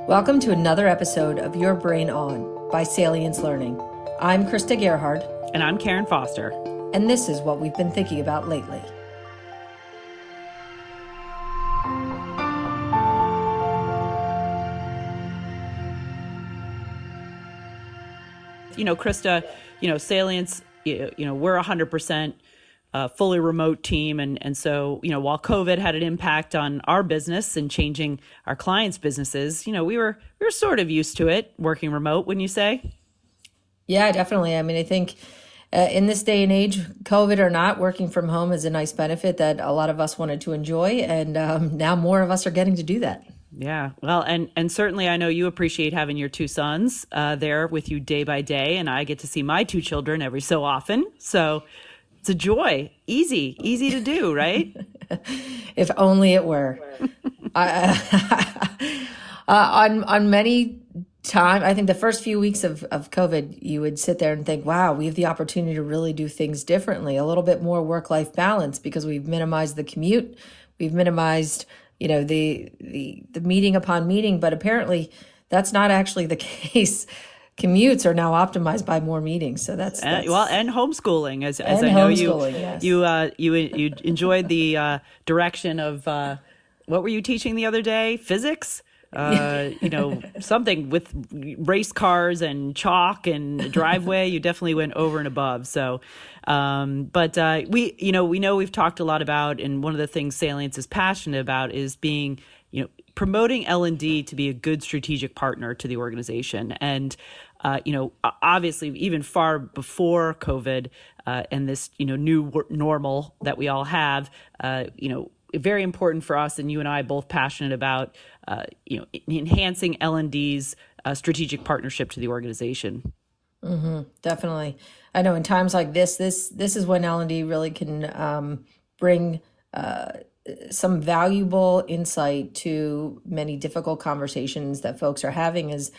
Welcome to another episode of Your Brain On by Salience Learning. I'm Krista Gerhard. And I'm Karen Foster. And this is what we've been thinking about lately. Krista, Salience, we're 100% fully remote team. And so, while COVID had an impact on our business and changing our clients' businesses, we were sort of used to it working remote, wouldn't you say? Yeah, definitely. I mean, I think in this day and age, COVID or not, working from home is a nice benefit that a lot of us wanted to enjoy. And now more of us are getting to do that. Yeah. Well, and certainly I know you appreciate having your two sons there with you day by day. And I get to see my two children every so often. So it's a joy. Easy to do, right? If only it were. On many time, I think the first few weeks of COVID, you would sit there and think, wow, we have the opportunity to really do things differently, a little bit more work-life balance because we've minimized the commute, we've minimized, the meeting upon meeting, but apparently that's not actually the case. Commutes are now optimized by more meetings, so that's and homeschooling, as and I know yes. you enjoyed the direction of what were you teaching the other day? Physics, something with race cars and chalk and driveway. You definitely went over and above. So, but we know we've talked a lot about, and one of the things Salience is passionate about is being promoting L&D to be a good strategic partner to the organization. And, obviously, even far before COVID and this, new normal that we all have, very important for us, and you and I both passionate about, enhancing L&D's strategic partnership to the organization. Mm-hmm, definitely. I know in times like this is when L&D really can bring some valuable insight to many difficult conversations that folks are having as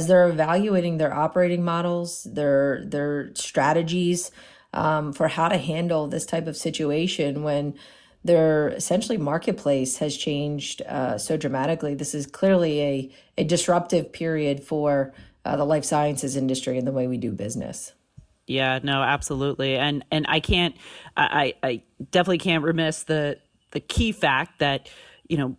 they're evaluating their operating models, their strategies for how to handle this type of situation when their essentially marketplace has changed so dramatically. This is clearly a disruptive period for the life sciences industry and the way we do business. Yeah, no, absolutely. And I definitely can't remiss the key fact that,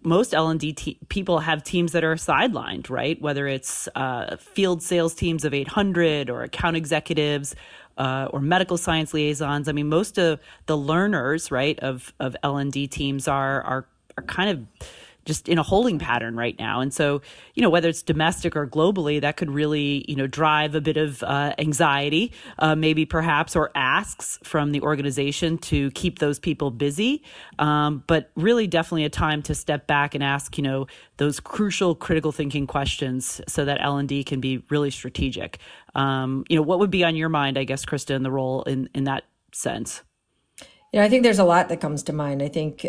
most L&D people have teams that are sidelined, right? Whether it's field sales teams of 800 or account executives or medical science liaisons. I mean, most of the learners, right, of L&D teams are kind of just in a holding pattern right now. And so, whether it's domestic or globally, that could really, drive a bit of anxiety, maybe perhaps, or asks from the organization to keep those people busy. But really definitely a time to step back and ask, those crucial critical thinking questions so that L&D can be really strategic. What would be on your mind, I guess, Krista, in the role in that sense? I think there's a lot that comes to mind. I think,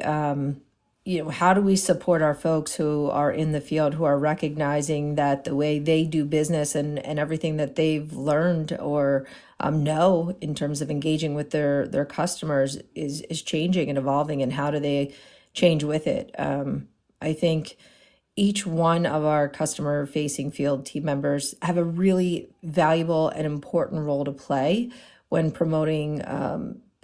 how do we support our folks who are in the field, who are recognizing that the way they do business and everything that they've learned or know in terms of engaging with their customers is changing and evolving, and how do they change with it? I think each one of our customer-facing field team members have a really valuable and important role to play when promoting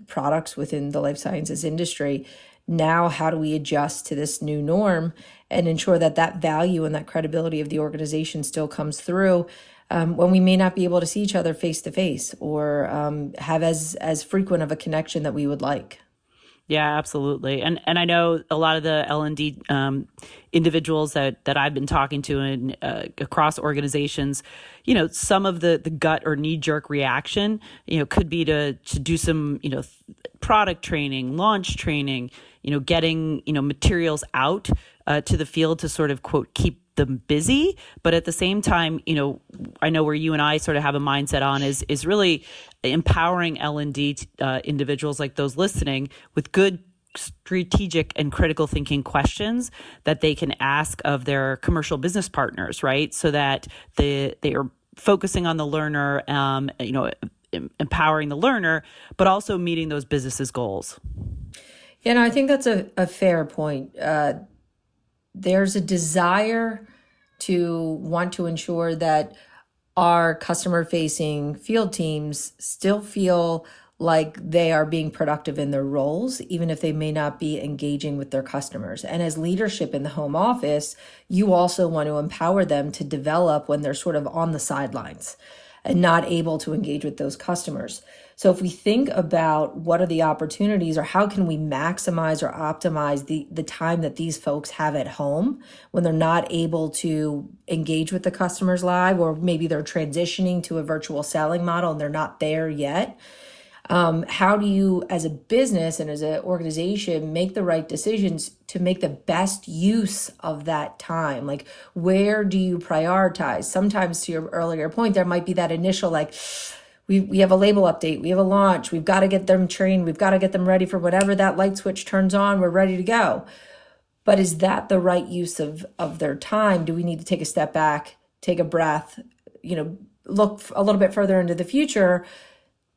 products within the life sciences industry. Now, how do we adjust to this new norm and ensure that value and that credibility of the organization still comes through when we may not be able to see each other face to face or have as frequent of a connection that we would like? Yeah, absolutely. And I know a lot of the L&D individuals that I've been talking to and across organizations, some of the gut or knee-jerk reaction, could be to do some, product training, launch training, getting, materials out to the field to sort of, quote, keep them busy. But at the same time, I know where you and I sort of have a mindset on is really empowering L&D individuals like those listening with good strategic and critical thinking questions that they can ask of their commercial business partners, right? So that they are focusing on the learner, empowering the learner, but also meeting those businesses' goals. I think that's a fair point. There's a desire to want to ensure that our customer facing field teams still feel like they are being productive in their roles, even if they may not be engaging with their customers. And as leadership in the home office, you also want to empower them to develop when they're sort of on the sidelines and not able to engage with those customers. So if we think about what are the opportunities or how can we maximize or optimize the time that these folks have at home when they're not able to engage with the customers live, or maybe they're transitioning to a virtual selling model and they're not there yet. How do you, as a business and as an organization, make the right decisions to make the best use of that time? Like, where do you prioritize? Sometimes, to your earlier point, there might be that initial, like, we have a label update, we have a launch, we've got to get them trained, we've got to get them ready for whatever that light switch turns on, we're ready to go. But is that the right use of their time? Do we need to take a step back, take a breath, look a little bit further into the future,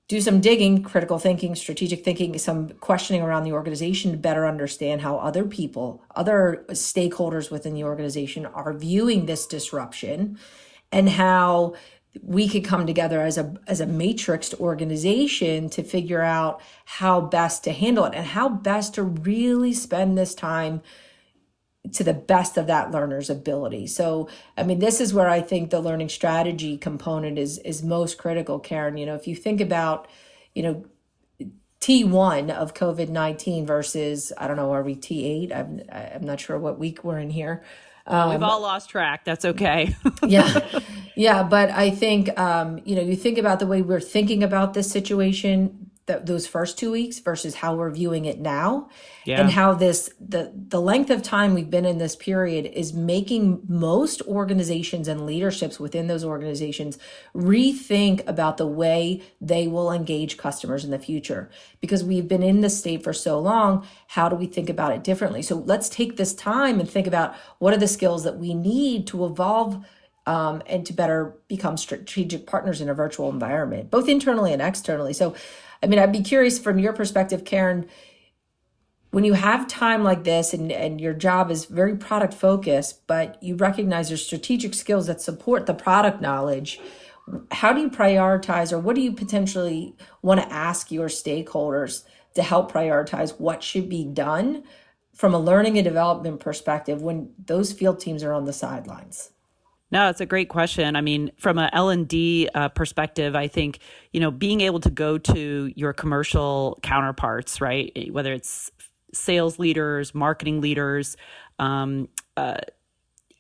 do some digging, critical thinking, strategic thinking, some questioning around the organization to better understand how other people, other stakeholders within the organization are viewing this disruption, and how we could come together as a matrixed organization to figure out how best to handle it and how best to really spend this time to the best of that learner's ability. So, I mean, this is where I think the learning strategy component is most critical, Karen. If you think about, T1 of COVID-19 versus, I don't know, are we T8? I'm not sure what week we're in here. We've all lost track. That's okay. Yeah. Yeah. But I think, you think about the way we're thinking about this situation, those first 2 weeks versus how we're viewing it now. Yeah. And how the length of time we've been in this period is making most organizations and leaderships within those organizations rethink about the way they will engage customers in the future. Because we've been in this state for so long, how do we think about it differently? So let's take this time and think about what are the skills that we need to evolve and to better become strategic partners in a virtual environment, both internally and externally. So, I mean, I'd be curious from your perspective, Karen, when you have time like this and your job is very product focused, but you recognize there's strategic skills that support the product knowledge, how do you prioritize, or what do you potentially want to ask your stakeholders to help prioritize what should be done from a learning and development perspective when those field teams are on the sidelines? No, it's a great question. I mean, from an L&D perspective, I think, being able to go to your commercial counterparts, right, whether it's sales leaders, marketing leaders, and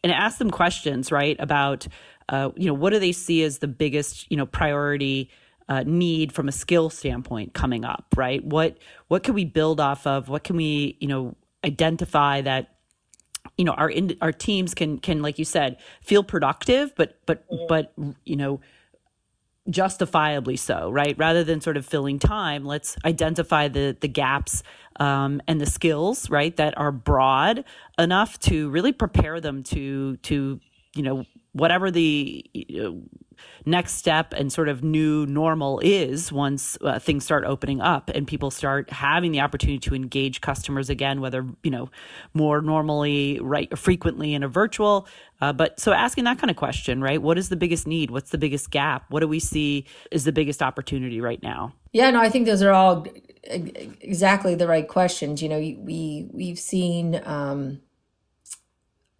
ask them questions, right, about, what do they see as the biggest, priority need from a skill standpoint coming up, right? What can we build off of? What can we, identify that our teams can, like you said, feel productive, but justifiably so, right? Rather than sort of filling time, let's identify the gaps and the skills, right, that are broad enough to really prepare them to whatever the next step and sort of new normal is once things start opening up and people start having the opportunity to engage customers again, whether, more normally, right, frequently in a virtual. But so asking that kind of question, right? What is the biggest need? What's the biggest gap? What do we see is the biggest opportunity right now? Yeah, no, I think those are all exactly the right questions. We've seen,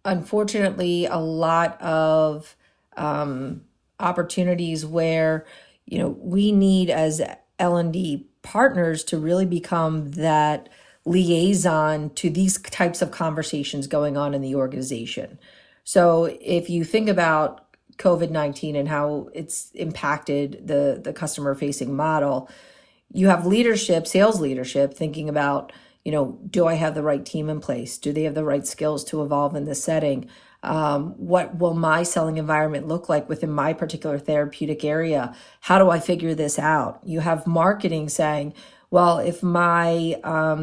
unfortunately, a lot of opportunities where, we need as L&D partners to really become that liaison to these types of conversations going on in the organization. So if you think about COVID-19 and how it's impacted the customer facing model, you have leadership, sales leadership thinking about, do I have the right team in place? Do they have the right skills to evolve in this setting? What will my selling environment look like within my particular therapeutic area? How do I figure this out? You have marketing saying, well, if my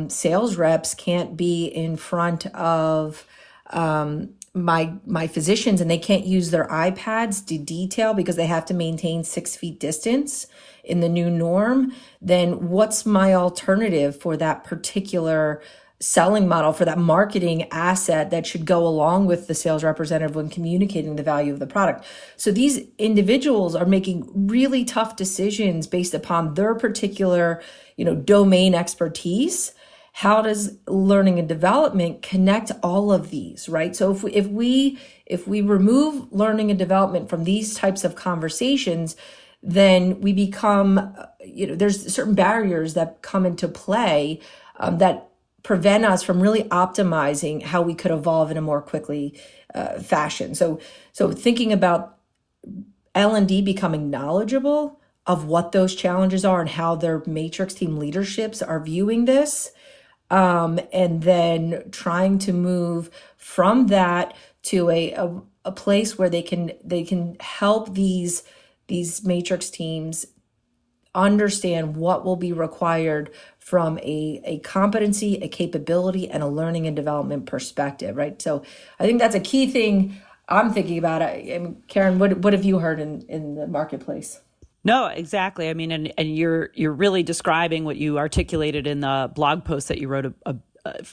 sales reps can't be in front of my physicians and they can't use their iPads to detail because they have to maintain 6 feet distance in the new norm, then what's my alternative for that particular selling model, for that marketing asset that should go along with the sales representative when communicating the value of the product. So these individuals are making really tough decisions based upon their particular, domain expertise. How does learning and development connect all of these, right? So if we remove learning and development from these types of conversations, then we become, there's certain barriers that come into play that prevent us from really optimizing how we could evolve in a more quickly fashion. So thinking about L&D becoming knowledgeable of what those challenges are and how their matrix team leaderships are viewing this, and then trying to move from that to a place where they can help these matrix teams understand what will be required from a competency, a capability, and a learning and development perspective, right? So I think that's a key thing I'm thinking about. Karen, what have you heard in the marketplace? No, exactly. I mean, and you're really describing what you articulated in the blog post that you wrote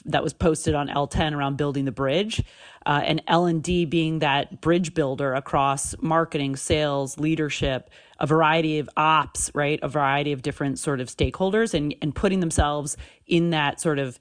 that was posted on L10 around building the bridge, and L&D being that bridge builder across marketing, sales, leadership, a variety of ops, right? A variety of different sort of stakeholders, and putting themselves in that sort of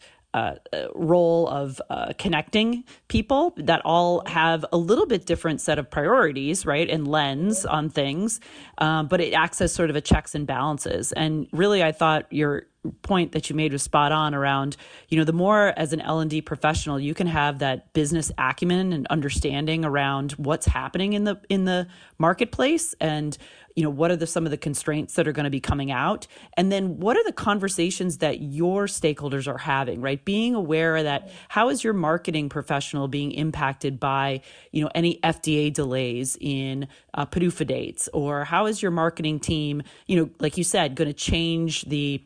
role of connecting people that all have a little bit different set of priorities, right, and lens on things, but it acts as sort of a checks and balances. And really, I thought your point that you made was spot on around, the more as an L&D professional you can have that business acumen and understanding around what's happening in the marketplace, and what are some of the constraints that are going to be coming out, and then what are the conversations that your stakeholders are having, right? Being aware that how is your marketing professional being impacted by any FDA delays in PDUFA dates, or how is your marketing team, like you said, going to change the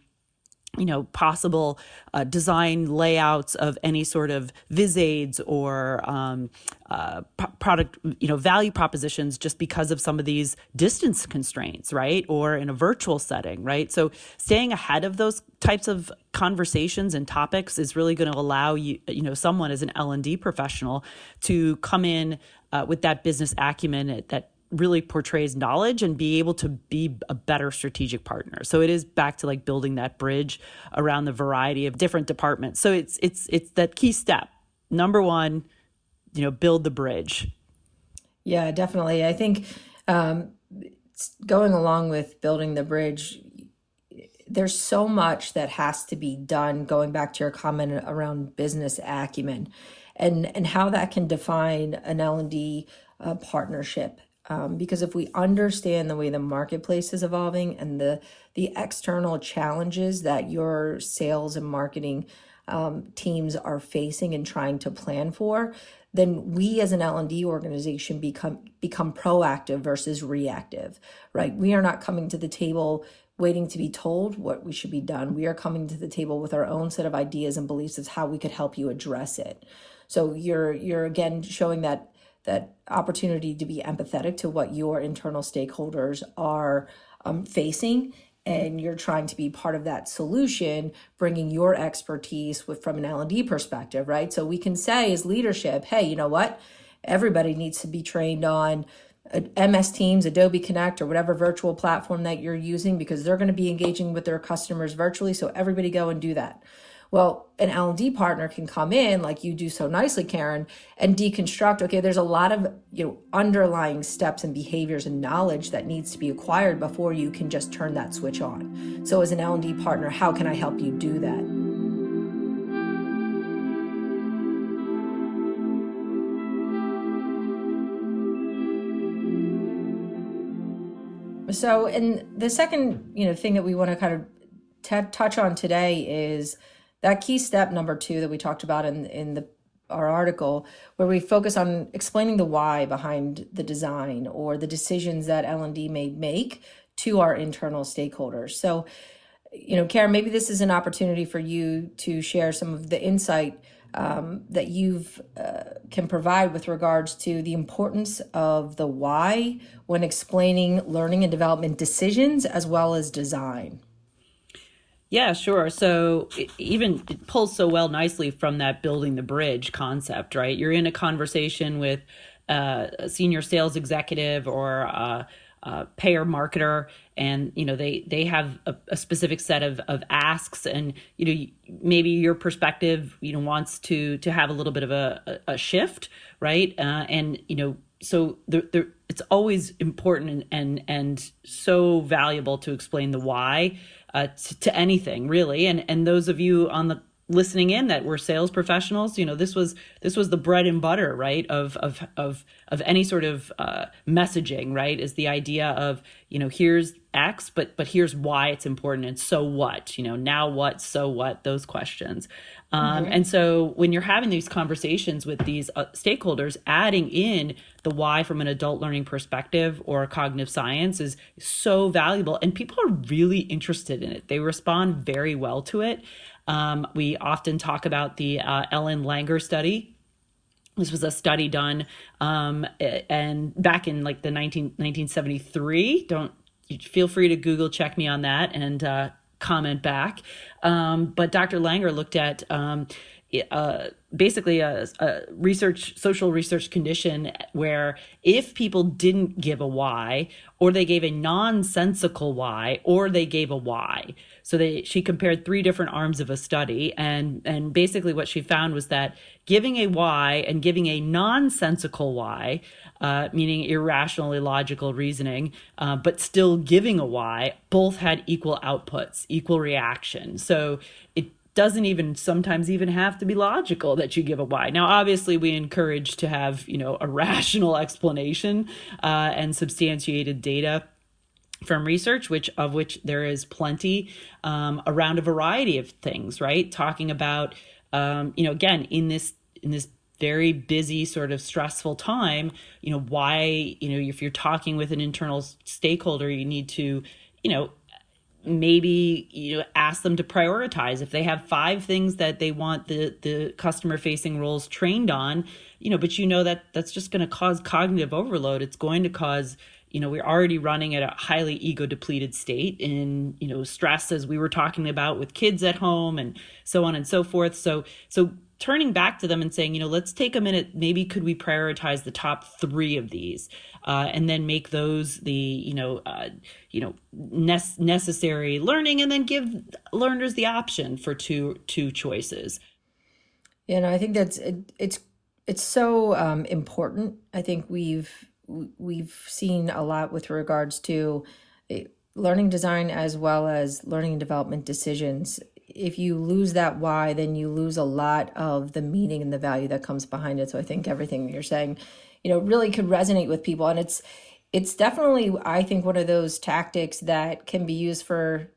possible design layouts of any sort of vis aids or product, value propositions just because of some of these distance constraints, right? Or in a virtual setting, right? So staying ahead of those types of conversations and topics is really going to allow someone as an L&D professional to come in with that business acumen that really portrays knowledge and be able to be a better strategic partner. So it is back to like building that bridge around the variety of different departments. So it's that key step. Number one, build the bridge. Yeah, definitely. I think going along with building the bridge, there's so much that has to be done, going back to your comment around business acumen and how that can define an L&D partnership. Because if we understand the way the marketplace is evolving and the external challenges that your sales and marketing teams are facing and trying to plan for, then we as an L&D organization become proactive versus reactive, right? We are not coming to the table waiting to be told what we should be done. We are coming to the table with our own set of ideas and beliefs as how we could help you address it. So you're again showing that opportunity to be empathetic to what your internal stakeholders are facing, and you're trying to be part of that solution, bringing your expertise from an L&D perspective, right? So we can say as leadership, hey, you know what? Everybody needs to be trained on MS Teams, Adobe Connect, or whatever virtual platform that you're using, because they're going to be engaging with their customers virtually. So everybody go and do that. Well, an L&D partner can come in, like you do so nicely, Karen, and deconstruct, okay, there's a lot of underlying steps and behaviors and knowledge that needs to be acquired before you can just turn that switch on. So as an L&D partner, how can I help you do that? So, and the second, thing that we want to kind of touch on today is that key step number 2 that we talked about in our article, where we focus on explaining the why behind the design or the decisions that L&D may make to our internal stakeholders. So, Karen, maybe this is an opportunity for you to share some of the insight that you've can provide with regards to the importance of the why when explaining learning and development decisions as well as design. Yeah, sure. So even it pulls so nicely from that building the bridge concept, right? You're in a conversation with a senior sales executive or a payer marketer, and they have a specific set of asks, and maybe your perspective wants to have a little bit of a shift, right? And so it's always important and so valuable to explain the why to anything really. And those of you on the listening in that were sales professionals, this was the bread and butter, right, of any sort of messaging, right, is the idea of here's X, but here's why it's important, and so what, now what, so what, those questions. And so when you're having these conversations with these stakeholders, adding in the why from an adult learning perspective or cognitive science is so valuable, and people are really interested in it. They respond very well to it. We often talk about the Ellen Langer study. This was a study done and back in like the 1973. Don't feel free to Google check me on that and comment back. But Dr. Langer looked at basically a social research condition where if people didn't give a why, or they gave a nonsensical why, or they gave a why. So she compared 3 different arms of a study, and basically what she found was that giving a why and giving a nonsensical why, meaning irrational, illogical reasoning, but still giving a why, both had equal outputs, equal reaction. So it doesn't even sometimes even have to be logical that you give a why. Now, obviously, we encourage to have a rational explanation and substantiated data from research, which there is plenty around a variety of things, right? Talking about again in this very busy, sort of stressful time, why if you're talking with an internal stakeholder, you need to maybe ask them to prioritize. If they have 5 things that they want the customer facing roles trained on, but that's just going to cause cognitive overload. It's going to cause we're already running at a highly ego depleted state in stress, as we were talking about with kids at home and so on and so forth. So turning back to them and saying, let's take a minute, maybe could we prioritize the top 3 of these, and then make those the necessary learning, and then give learners the option for two choices. I think it's so important. I think we've seen a lot with regards to learning design as well as learning and development decisions. If you lose that why, then you lose a lot of the meaning and the value that comes behind it. So I think everything you're saying, really could resonate with people. And it's definitely, I think, one of those tactics that can be used for,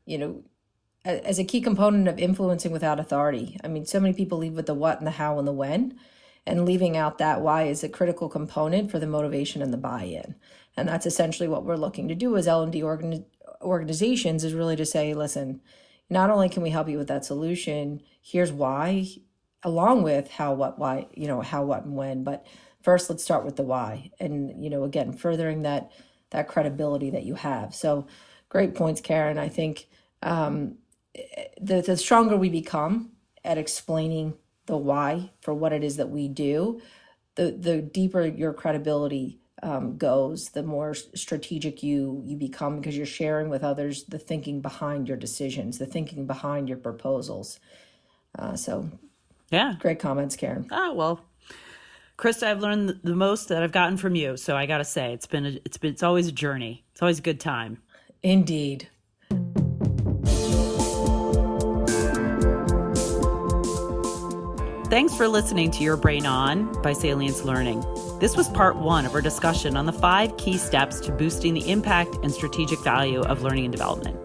as a key component of influencing without authority. I mean, so many people lead with the what and the how and the when, and leaving out that why is a critical component for the motivation and the buy-in. And that's essentially what we're looking to do as L&D organizations, is really to say, listen, not only can we help you with that solution, here's why, along with how, what, why, how, what, and when. But first, let's start with the why. And, again, furthering that credibility that you have. So great points, Karen. I think the stronger we become at explaining the why for what it is that we do, the deeper your credibility goes, the more strategic you become, because you're sharing with others the thinking behind your decisions, the thinking behind your proposals. So yeah, great comments, Karen. Well, Krista, I've learned the most that I've gotten from you. So I got to say, it's always a journey. It's always a good time. Indeed. Thanks for listening to Your Brain On by Salience Learning. This was part 1 of our discussion on the 5 key steps to boosting the impact and strategic value of learning and development.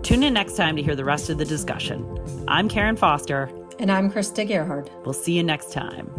Tune in next time to hear the rest of the discussion. I'm Karen Foster. And I'm Krista Gerhard. We'll see you next time.